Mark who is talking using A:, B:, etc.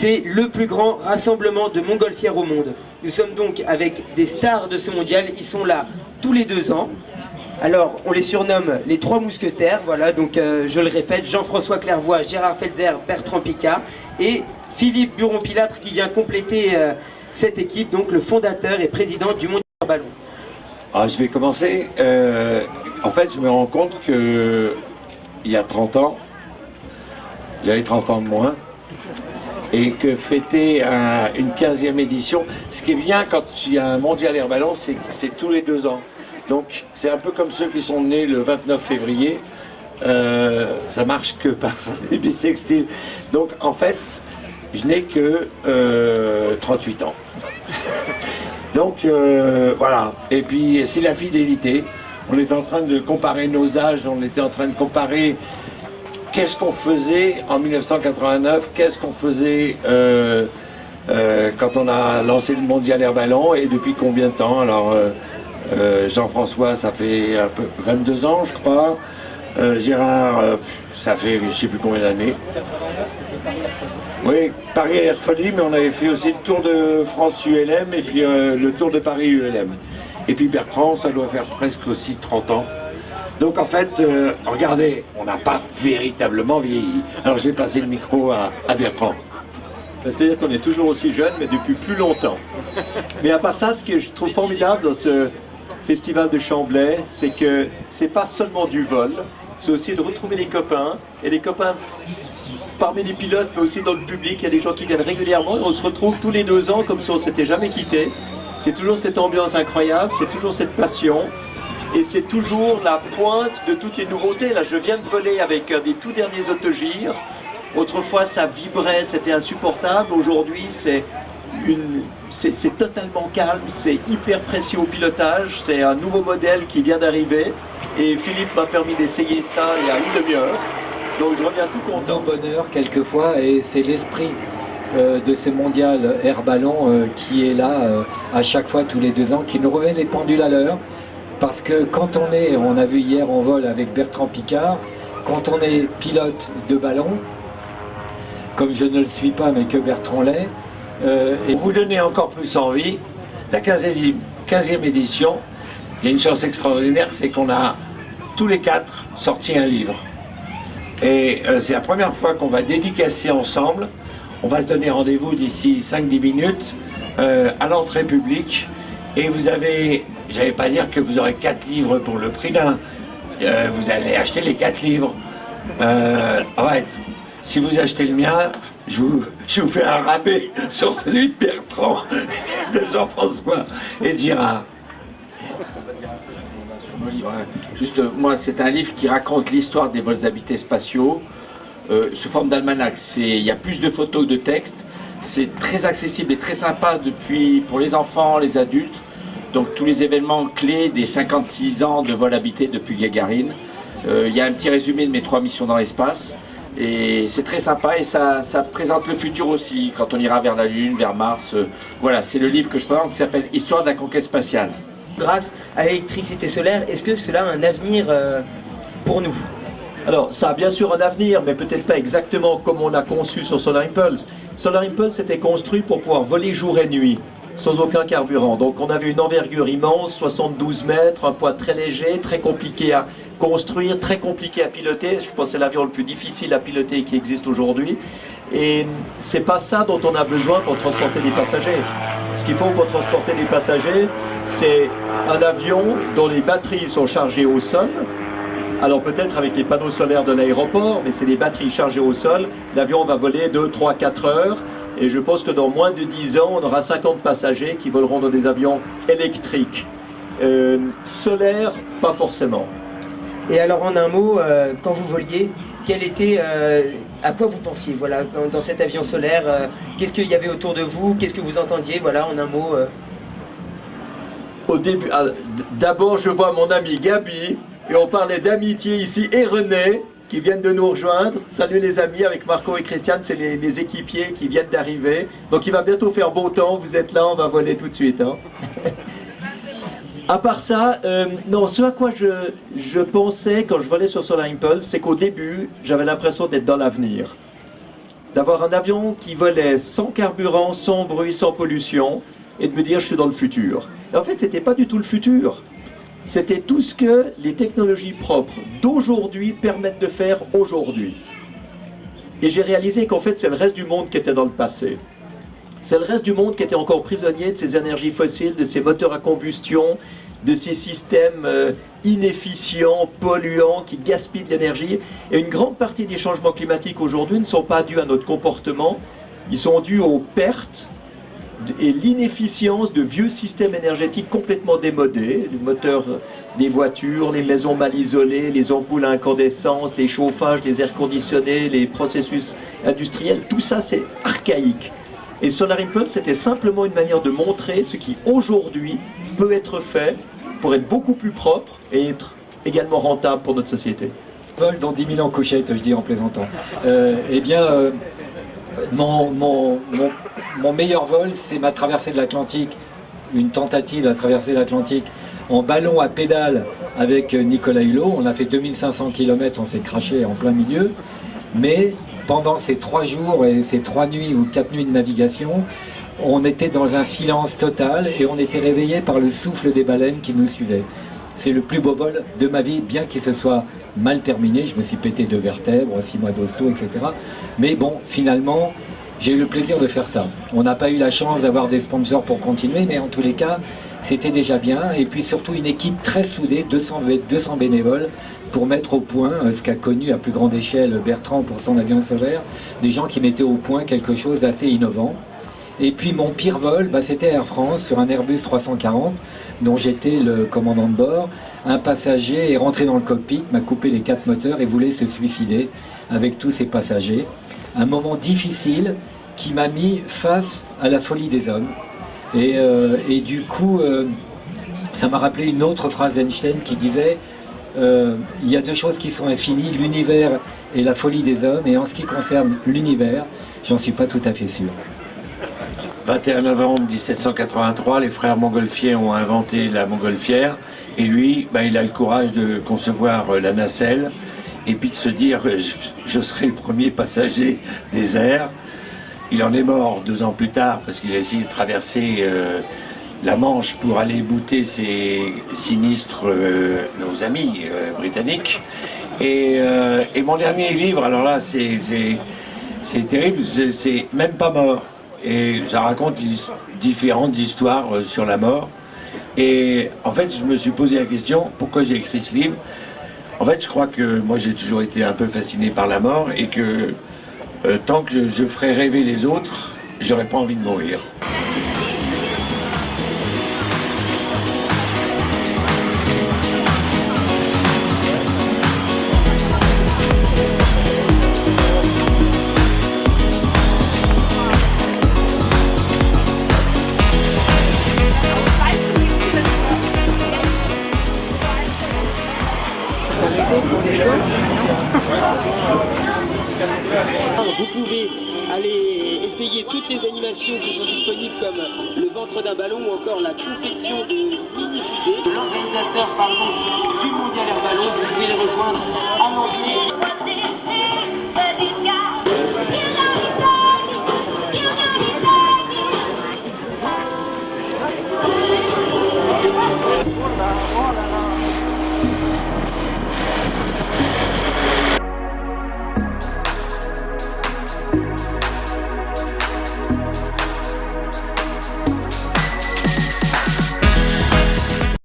A: c'est le plus grand rassemblement de montgolfières au monde. Nous sommes donc avec des stars de ce mondial, ils sont là tous les 2 ans. Alors, on les surnomme les 3 mousquetaires, voilà, donc je le répète, Jean-François Clairvoy, Gérard Felzer, Bertrand Piccard et Philippe Buron-Pilâtre qui vient compléter cette équipe, donc le fondateur et président du Mondial Ballon.
B: Ah, je vais commencer. En fait, je me rends compte que il y a 30 ans, j'avais 30 ans de moins, et que fêter une 15e édition, ce qui est bien quand il y a un mondial air ballon, c'est que c'est tous les 2 ans. Donc c'est un peu comme ceux qui sont nés le 29 février, ça marche que par les bissextiles. Donc en fait, je n'ai que 38 ans. Donc voilà, et puis c'est la fidélité. On est en train de comparer nos âges, on était en train de comparer qu'est-ce qu'on faisait en 1989, qu'est-ce qu'on faisait quand on a lancé le mondial air ballon et depuis combien de temps. Alors Jean-François, ça fait un peu 22 ans je crois, Gérard, ça fait je ne sais plus combien d'années. Oui, Paris Air Folie, mais on avait fait aussi le Tour de France ULM et puis le Tour de Paris ULM. Et puis Bertrand, ça doit faire presque aussi 30 ans. Donc en fait, regardez, on n'a pas véritablement vieilli. Alors je vais passer le micro à Bertrand.
C: C'est-à-dire qu'on est toujours aussi jeune, mais depuis plus longtemps. Mais à part ça, ce que je trouve formidable dans ce festival de Chamblay, c'est que c'est pas seulement du vol, c'est aussi de retrouver les copains. Et les copains parmi les pilotes, mais aussi dans le public, il y a des gens qui viennent régulièrement. Et on se retrouve tous les 2 ans comme si on ne s'était jamais quitté. C'est toujours cette ambiance incroyable, c'est toujours cette passion. Et c'est toujours la pointe de toutes les nouveautés. Là, je viens de voler avec des tout derniers autogires. Autrefois, ça vibrait, c'était insupportable. Aujourd'hui, c'est totalement calme, c'est hyper précis au pilotage. C'est un nouveau modèle qui vient d'arriver. Et Philippe m'a permis d'essayer ça il y a une demi-heure. Donc je reviens tout content.
D: Bonheur, quelquefois, et c'est l'esprit de ce mondial air ballon qui est là à chaque fois, tous les 2 ans, qui nous remet les pendules à l'heure. Parce que quand on a vu hier en vol avec Bertrand Piccard, quand on est pilote de ballon, comme je ne le suis pas mais que Bertrand l'est,
B: et pour vous donner encore plus envie, la 15e édition, il y a une chance extraordinaire, c'est qu'on a tous les 4 sorti un livre. Et c'est la première fois qu'on va dédicacer ensemble. On va se donner rendez-vous d'ici 5-10 minutes à l'entrée publique. Et vous avez, j'allais pas dire que vous aurez 4 livres pour le prix d'un. Vous allez acheter les 4 livres. Ouais, si vous achetez le mien, je vous fais un rabais sur celui de Bertrand, de Jean-François et de Gérard.
E: Juste, moi, c'est un livre qui raconte l'histoire des vols habités spatiaux sous forme d'almanach. Il y a plus de photos que de textes. C'est très accessible et très sympa pour les enfants, les adultes. Donc tous les événements clés des 56 ans de vol habité depuis Gagarine. Il y a un petit résumé de mes 3 missions dans l'espace. Et c'est très sympa et ça présente le futur aussi, quand on ira vers la Lune, vers Mars. Voilà, c'est le livre que je présente, qui s'appelle « Histoire de la conquête spatiale ».
A: Grâce à l'électricité solaire, est-ce que cela a un avenir pour nous?
C: Alors, ça a bien sûr un avenir, mais peut-être pas exactement comme on l'a conçu sur Solar Impulse. Solar Impulse était construit pour pouvoir voler jour et nuit, sans aucun carburant. Donc on avait une envergure immense, 72 mètres, un poids très léger, très compliqué à construire, très compliqué à piloter. Je pense que c'est l'avion le plus difficile à piloter qui existe aujourd'hui. Et c'est pas ça dont on a besoin pour transporter des passagers. Ce qu'il faut pour transporter des passagers, c'est un avion dont les batteries sont chargées au sol. Alors peut-être avec les panneaux solaires de l'aéroport, mais c'est des batteries chargées au sol. L'avion va voler 2, 3, 4 heures. Et je pense que dans moins de 10 ans, on aura 50 passagers qui voleront dans des avions électriques. Solaires, pas forcément.
A: Et alors en un mot, quand vous voliez, à quoi vous pensiez, voilà, dans cet avion solaire, qu'est-ce qu'il y avait autour de vous, qu'est-ce que vous entendiez, voilà, en un mot
C: Au début, d'abord je vois mon ami Gabi, et on parlait d'amitié ici, et René, qui viennent de nous rejoindre. Salut les amis, avec Marco et Christiane, c'est mes équipiers qui viennent d'arriver. Donc il va bientôt faire beau temps, vous êtes là, on va voler tout de suite. Hein. À part ça, non, ce à quoi je pensais quand je volais sur Solar Impulse, c'est qu'au début, j'avais l'impression d'être dans l'avenir. d'avoir un avion qui volait sans carburant, sans bruit, sans pollution, et de me dire je suis dans le futur. Et en fait, c'était pas du tout le futur. C'était tout ce que les technologies propres d'aujourd'hui permettent de faire aujourd'hui. Et j'ai réalisé qu'en fait, c'est le reste du monde qui était dans le passé. C'est le reste du monde qui était encore prisonnier de ces énergies fossiles, de ces moteurs à combustion, de ces systèmes inefficients, polluants, qui gaspillent de l'énergie. Et une grande partie des changements climatiques aujourd'hui ne sont pas dus à notre comportement, ils sont dus aux pertes et l'inefficience de vieux systèmes énergétiques complètement démodés, les moteurs des voitures, les maisons mal isolées, les ampoules à incandescence, les chauffages, les airs conditionnés, les processus industriels, tout ça c'est archaïque. Et Solar Impulse, c'était simplement une manière de montrer ce qui aujourd'hui peut être fait pour être beaucoup plus propre et être également rentable pour notre société.
D: Vol dans 10 000 ans couchettes, je dis en plaisantant. Mon meilleur vol, c'est ma traversée de l'Atlantique, une tentative à traverser l'Atlantique en ballon à pédale avec Nicolas Hulot. On a fait 2500 km, on s'est craché en plein milieu. Mais pendant ces 3 jours et ces 3 nuits ou 4 nuits de navigation, on était dans un silence total et on était réveillé par le souffle des baleines qui nous suivaient. C'est le plus beau vol de ma vie, bien qu'il se soit mal terminé. Je me suis pété 2 vertèbres, 6 mois d'hosto, etc. Mais bon, finalement, j'ai eu le plaisir de faire ça. On n'a pas eu la chance d'avoir des sponsors pour continuer, mais en tous les cas, c'était déjà bien. Et puis surtout une équipe très soudée, 200 bénévoles, pour mettre au point ce qu'a connu à plus grande échelle Bertrand pour son avion solaire, des gens qui mettaient au point quelque chose d'assez innovant. Et puis mon pire vol, c'était Air France sur un Airbus 340 dont j'étais le commandant de bord. Un passager est rentré dans le cockpit, m'a coupé les 4 moteurs et voulait se suicider avec tous ses passagers. Un moment difficile qui m'a mis face à la folie des hommes. Et du coup, ça m'a rappelé une autre phrase d'Einstein qui disait il y a 2 choses qui sont infinies, l'univers et la folie des hommes. Et en ce qui concerne l'univers, j'en suis pas tout à fait sûr.
B: 21 novembre 1783, les frères Montgolfier ont inventé la montgolfière. Et lui, il a le courage de concevoir la nacelle et puis de se dire je serai le premier passager des airs. Il en est mort 2 ans plus tard parce qu'il a essayé de traverser la Manche pour aller bouter ses sinistres nos amis britanniques. Et mon dernier livre, alors là c'est terrible, c'est même pas mort. Et ça raconte différentes histoires sur la mort. Et en fait, je me suis posé la question, pourquoi j'ai écrit ce livre? En fait, je crois que moi, j'ai toujours été un peu fasciné par la mort et que tant que je ferai rêver les autres, j'aurais pas envie de mourir.
A: Vous pouvez aller essayer toutes les animations qui sont disponibles comme le ventre d'un ballon ou encore la confection de mini-fusées. L'organisateur du Mondial Air Ballon, vous pouvez les rejoindre en anglais.